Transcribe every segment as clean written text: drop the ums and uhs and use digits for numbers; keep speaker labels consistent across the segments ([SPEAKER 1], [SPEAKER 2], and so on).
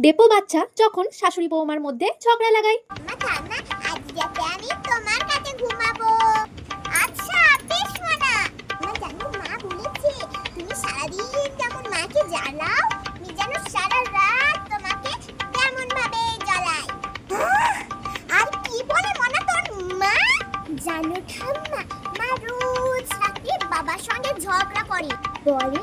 [SPEAKER 1] Depot বাচ্চা যখন শাশুড়ি বৌমার মধ্যে ঝগড়া লাগায়।
[SPEAKER 2] মা থামনা, আজ রাতে আমি তোমার কাছে ঘুমাবো। আচ্ছা বেশ মানা। মা জানো, মা বলেছে তুমি সারাদিন যেমন মাকে জ্বালাও, আমি যেন সারা রাত তোমাকে তেমন ভাবে জ্বালাই। আর কি বলে মনা তোর মা? জানো ঠাম্মা, মা রোজ রাতে বাবার সঙ্গে ঝগড়া করে, বলে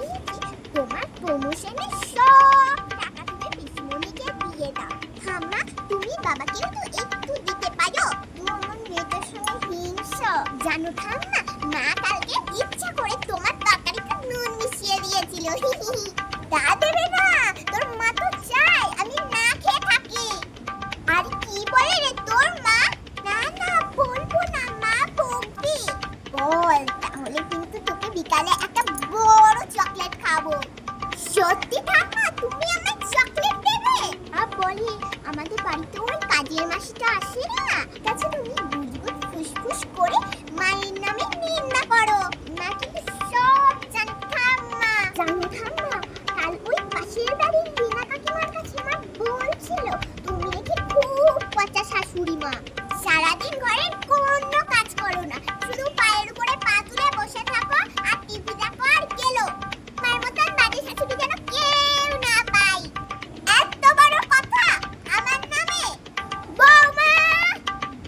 [SPEAKER 2] তোমার প্রমোশনের সব টাকা তুমি পিসমণিকে দিয়ে দাও। ঠাম্মা, তুমি বাবাকেও তো একটু দিতে পারো, তোমার মেয়েটার সঙ্গে হিংসা। জানো ঠাম্মা, মা কালকে ইচ্ছা করে তোমার তরকারিতে নুন মিশিয়ে দিয়েছিল। তা দেবে না, তোর মা তো চায় আমি না খেয়ে থাকি। আর কি বলে রে তোর মা? না না বলবো না, মা বকবে। বল, তাহলে কিন্তু তোকে বিকালে একটা বড় চকলেট খাবো। সত্যি ঠাম্মা, তুমি আমায় চকলেট দেবে? বলি, আমাদের বাড়িতে ওই কাজের মাসিটা আসে না, কাছে তুমি বুঝবুঝ ফুসফুস করে মায়ের নামে নিন্দা করো। মা কিন্তু সব জানে ঠাম্মা। জানো ঠাম্মা, কাল ওই পাশের বাড়ির রিনা কাকিমার কাছে মা বলছিল তুমি নাকি খুব পচা শাশুড়ি মা, সারাদিন ঘরের কোনো কাজ করো না, শুধু পায়ের উপরে পা তুলে বসে থাকো আর টিভি দেখো আর গেলো। মায়ের মতন বাড়ির শাশুড়ি যেন কেউ না পাই। এত বড় কথা আমার নামে? বৌমা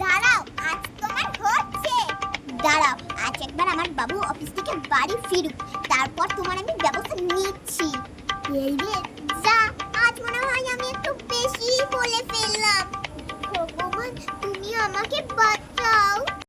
[SPEAKER 2] দাঁড়াও, আজ তোমার হচ্ছে। দাঁড়াও, আজ একবার আমার বাবু অফিস থেকে বাড়ি ফিরুক, তারপর তোমার আমি ব্যবস্থা নিচ্ছি। এই রে যা, আজ মনে হয় আমি একটু বেশি বলে ফেললাম। ভগবান তুমি আমাকে বাঁচাও।